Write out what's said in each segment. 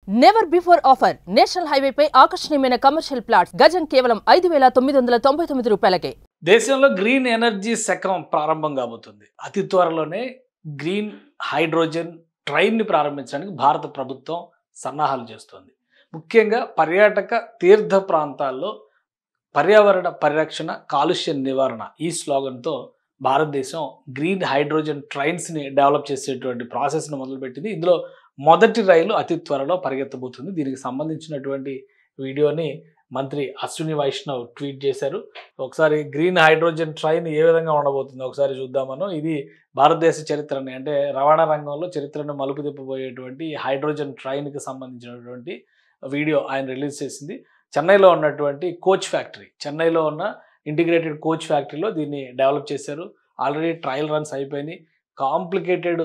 Never before offer national highway పై ఆకర్షణీయమైన commercial plots గజం కేవలం 5,999 రూపాయలకే. దేశంలో గ్రీన్ ఎనర్జీ శకం ప్రారంభం కాబోతుంది. అతి త్వరలోనే గ్రీన్ హైడ్రోజన్ ట్రైన్ని ప్రారంభించడానికి భారత ప్రభుత్వం సన్నాహాలు చేస్తోంది. ముఖ్యంగా పర్యాటక తీర్థ ప్రాంతాల్లో పర్యావరణ పరిరక్షణ, కాలుష్య నివారణ ఈ స్లోగన్తో భారతదేశం గ్రీన్ హైడ్రోజన్ ట్రైన్స్ని డెవలప్ చేసేటువంటి ప్రాసెస్ను మొదలుపెట్టింది. ఇందులో మొదటి రైలు అతి త్వరలో పరిగెత్తబోతుంది. దీనికి సంబంధించినటువంటి వీడియోని మంత్రి అశ్విని వైష్ణవ్ ట్వీట్ చేశారు. ఒకసారి గ్రీన్ హైడ్రోజన్ ట్రైన్ ఏ విధంగా ఉండబోతుందో ఒకసారి చూద్దామను. ఇది భారతదేశ చరిత్రని, అంటే రవాణా రంగంలో చరిత్రను మలుపు తిప్పబోయేటువంటి హైడ్రోజన్ ట్రైన్కి సంబంధించినటువంటి వీడియో ఆయన రిలీజ్ చేసింది. చెన్నైలో ఉన్నటువంటి కోచ్ ఫ్యాక్టరీ, చెన్నైలో ఉన్న ఇంటిగ్రేటెడ్ కోచ్ ఫ్యాక్టరీలో దీన్ని డెవలప్ చేశారు. ఆల్రెడీ ట్రయల్ రన్స్ అయిపోయినాయి. కాంప్లికేటెడ్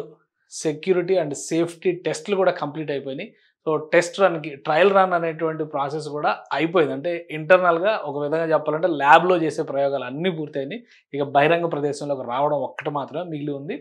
సెక్యూరిటీ అండ్ సేఫ్టీ టెస్ట్లు కూడా కంప్లీట్ అయిపోయినాయి. సో టెస్ట్ రన్కి ట్రయల్ రన్ అనేటువంటి ప్రాసెస్ కూడా అయిపోయింది. అంటే ఇంటర్నల్గా ఒక విధంగా చెప్పాలంటే ల్యాబ్లో చేసే ప్రయోగాలు అన్నీ పూర్తయినాయి. ఇక బహిరంగ ప్రదేశంలోకి రావడం ఒక్కటి మాత్రమే మిగిలి ఉంది.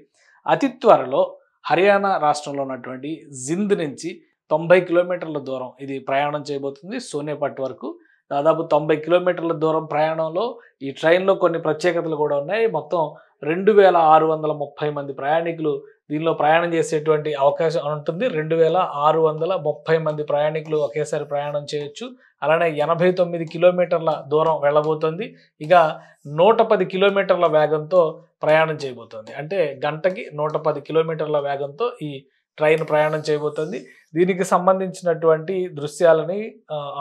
అతి త్వరలో హర్యానా రాష్ట్రంలో ఉన్నటువంటి జింద్ నుంచి 90 కిలోమీటర్ల దూరం ఇది ప్రయాణం చేయబోతుంది. సోనేపట్ వరకు దాదాపు 90 కిలోమీటర్ల దూరం ప్రయాణంలో ఈ ట్రైన్లో కొన్ని ప్రత్యేకతలు కూడా ఉన్నాయి. మొత్తం 2,630 మంది ప్రయాణికులు దీనిలో ప్రయాణం చేసేటువంటి అవకాశం ఉంటుంది. 2,630 మంది ప్రయాణికులు ఒకేసారి ప్రయాణం చేయొచ్చు. అలానే 89 కిలోమీటర్ల దూరం వెళ్ళబోతుంది. ఇక 110 కిలోమీటర్ల వేగంతో ప్రయాణం చేయబోతోంది. అంటే గంటకి 110 కిలోమీటర్ల వేగంతో ఈ ట్రైన్ ప్రయాణం చేయబోతుంది. దీనికి సంబంధించినటువంటి దృశ్యాలని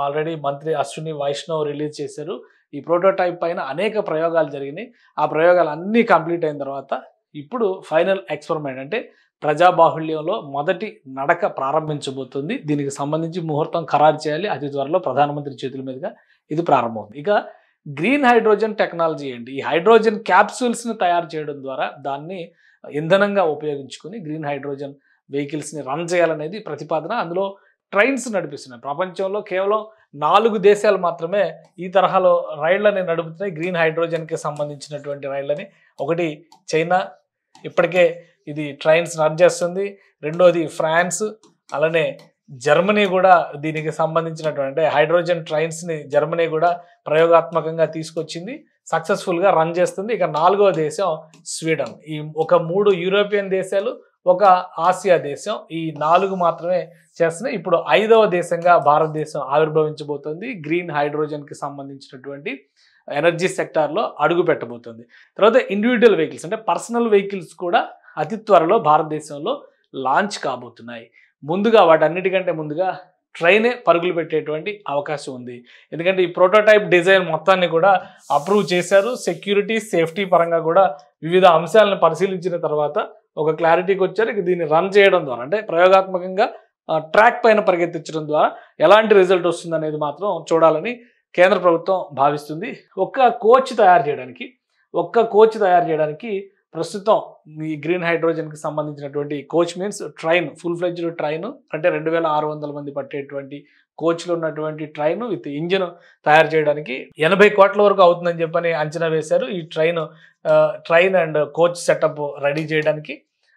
ఆల్రెడీ మంత్రి అశ్విని వైష్ణవ్ రిలీజ్ చేశారు. ఈ ప్రోటోటైప్ పైన అనేక ప్రయోగాలు జరిగినాయి. ఆ ప్రయోగాలు అన్నీ కంప్లీట్ అయిన తర్వాత ఇప్పుడు ఫైనల్ ఎక్స్పెరిమెంట్ అంటే ప్రజాబాహుళ్యంలో మొదటి నడక ప్రారంభించబోతుంది. దీనికి సంబంధించి ముహూర్తం ఖరారు చేయాలి. అతి త్వరలో ప్రధానమంత్రి చేతుల మీదుగా ఇది ప్రారంభమవుతుంది. ఇక గ్రీన్ హైడ్రోజన్ టెక్నాలజీ ఏంటి? ఈ హైడ్రోజన్ క్యాప్సూల్స్ని తయారు చేయడం ద్వారా దాన్ని ఇంధనంగా ఉపయోగించుకొని గ్రీన్ హైడ్రోజన్ వెహికల్స్ని రన్ చేయాలనేది ప్రతిపాదన. అందులో ట్రైన్స్ నడిపిస్తున్నాయి. ప్రపంచంలో కేవలం 4 దేశాలు మాత్రమే ఈ తరహాలో రైళ్లని నడుపుతున్నాయి, గ్రీన్ హైడ్రోజన్కి సంబంధించినటువంటి రైళ్లని. ఒకటి చైనా, ఇప్పటికే ఇది ట్రైన్స్ రన్ చేస్తుంది. రెండోది ఫ్రాన్స్, అలానే జర్మనీ కూడా దీనికి సంబంధించినటువంటి హైడ్రోజన్ ట్రైన్స్ని జర్మనీ కూడా ప్రయోగాత్మకంగా తీసుకొచ్చింది, సక్సెస్ఫుల్గా రన్ చేస్తుంది. ఇక 4వ దేశం స్వీడన్. ఈ ఒక 3 యూరోపియన్ దేశాలు, ఒక ఆసియా దేశం, ఈ 4 మాత్రమే చేస్తున్నాయి. ఇప్పుడు 5వ దేశంగా భారతదేశం ఆవిర్భవించబోతుంది. గ్రీన్ హైడ్రోజన్కి సంబంధించినటువంటి ఎనర్జీ సెక్టార్లో అడుగు పెట్టబోతుంది. తర్వాత ఇండివిజువల్ వెహికల్స్ అంటే పర్సనల్ వెహికల్స్ కూడా అతి త్వరలో భారతదేశంలో లాంచ్ కాబోతున్నాయి. ముందుగా వాటన్నిటికంటే ముందుగా ట్రైనే పరుగులు పెట్టేటువంటి అవకాశం ఉంది. ఎందుకంటే ఈ ప్రోటోటైప్ డిజైన్ మొత్తాన్ని కూడా అప్రూవ్ చేశారు. సెక్యూరిటీ, సేఫ్టీ పరంగా కూడా వివిధ అంశాలను పరిశీలించిన తర్వాత ఒక క్లారిటీకి వచ్చారు. ఇక దీన్ని రన్ చేయడం ద్వారా అంటే ప్రయోగాత్మకంగా ట్రాక్ పైన పరిగెత్తించడం ద్వారా ఎలాంటి రిజల్ట్ వస్తుంది అనేది మాత్రం చూడాలని కేంద్ర ప్రభుత్వం భావిస్తుంది. ఒక్క కోచ్ తయారు చేయడానికి ప్రస్తుతం ఈ గ్రీన్ హైడ్రోజన్కి సంబంధించినటువంటి coach means train, full fledged train అంటే 2,600 మంది పట్టేటువంటి కోచ్లు ఉన్నటువంటి ట్రైన్ విత్ ఇంజిన్ తయారు చేయడానికి 80 కోట్ల వరకు అవుతుందని చెప్పని అంచనా వేశారు. ఈ train and coach setup ready చేయడానికి.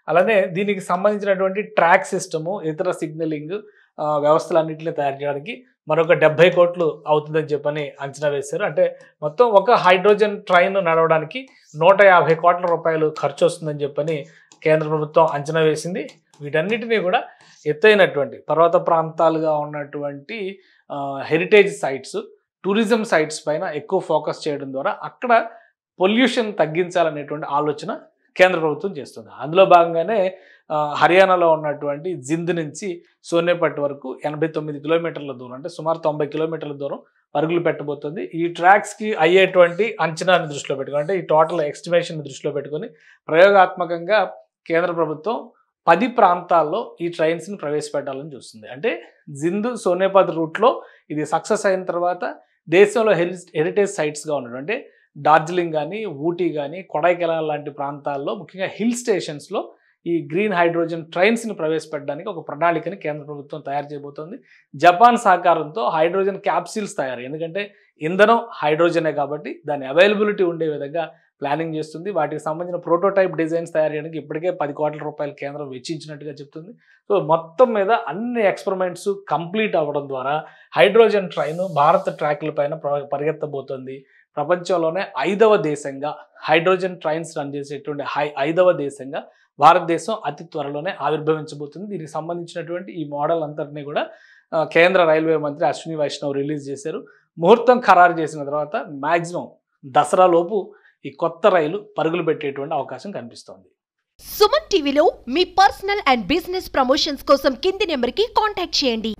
అలానే దీనికి సంబంధించినటువంటి ట్రాక్ సిస్టము, ఇతర సిగ్నలింగ్ వ్యవస్థలన్నింటినీ తయారు చేయడానికి మరొక 70 కోట్లు అవుతుందని చెప్పని అంచనా వేశారు. అంటే మొత్తం ఒక హైడ్రోజన్ ట్రైన్ నడవడానికి 150 కోట్ల రూపాయలు ఖర్చు వస్తుందని చెప్పని కేంద్ర ప్రభుత్వం అంచనా వేసింది. వీటన్నిటినీ కూడా ఎత్తైనటువంటి పర్వత ప్రాంతాలుగా ఉన్నటువంటి హెరిటేజ్ సైట్స్, టూరిజం సైట్స్ పైన ఎక్కువ ఫోకస్ చేయడం ద్వారా అక్కడ పొల్యూషన్ తగ్గించాలనేటువంటి ఆలోచన కేంద్ర ప్రభుత్వం చేస్తుంది. అందులో భాగంగానే హర్యానాలో ఉన్నటువంటి జింద్ నుంచి సోనేపట్ వరకు 89 కిలోమీటర్ల దూరం అంటే సుమారు 90 కిలోమీటర్ల దూరం పరుగులు పెట్టబోతుంది. ఈ ట్రాక్స్కి అయ్యేటువంటి అంచనాన్ని దృష్టిలో పెట్టుకొని అంటే ఈ టోటల్ ఎస్టిమేషన్ దృష్టిలో పెట్టుకొని ప్రయోగాత్మకంగా కేంద్ర ప్రభుత్వం 10 ప్రాంతాల్లో ఈ ట్రైన్స్ని ప్రవేశపెట్టాలని చూస్తుంది. అంటే జింద్ సోనేపట్ రూట్లో ఇది సక్సెస్ అయిన తర్వాత దేశంలో హెరిటేజ్ సైట్స్గా ఉన్నటువంటి డార్జిలింగ్ కానీ, ఊటీ కానీ, కొడైకెనాల్ లాంటి ప్రాంతాల్లో ముఖ్యంగా హిల్ స్టేషన్స్లో ఈ గ్రీన్ హైడ్రోజన్ ట్రైన్స్ని ప్రవేశపెట్టడానికి ఒక ప్రణాళికని కేంద్ర ప్రభుత్వం తయారు చేయబోతోంది. జపాన్ సహకారంతో హైడ్రోజన్ క్యాప్సిల్స్ తయారు, ఎందుకంటే ఇంధనం హైడ్రోజనే కాబట్టి దాని అవైలబిలిటీ ఉండే విధంగా ప్లానింగ్ చేస్తుంది. వాటికి సంబంధించిన ప్రోటోటైప్ డిజైన్స్ తయారు చేయడానికి ఇప్పటికే 10 కోట్ల రూపాయలు కేంద్రం వెచ్చించినట్టుగా చెప్తుంది. సో మొత్తం మీద అన్ని ఎక్స్పెరిమెంట్స్ కంప్లీట్ అవ్వడం ద్వారా హైడ్రోజన్ ట్రైన్ భారత ట్రాక్ల పైన పరిగెత్తబోతోంది. ప్రపంచంలోనే 5వ దేశంగా హైడ్రోజన్ ట్రైన్స్ రన్ చేసేటువంటి 5వ దేశంగా భారతదేశం అతి త్వరలోనే ఆవిర్భవించబోతుంది. దీనికి సంబంధించినటువంటి ఈ మోడల్ అంతటినీ కూడా కేంద్ర రైల్వే మంత్రి అశ్విని వైష్ణవ్ రిలీజ్ చేశారు. ముహూర్తం ఖరారు చేసిన తర్వాత మ్యాక్సిమం దసరా లోపు ఈ కొత్త రైలు పరుగులు పెట్టేటువంటి అవకాశం కనిపిస్తోంది. సుమన్ టీవీలో మీ పర్సనల్ అండ్ బిజినెస్ ప్రమోషన్స్ కోసం కింది నెంబర్కి కాంటాక్ట్ చేయండి.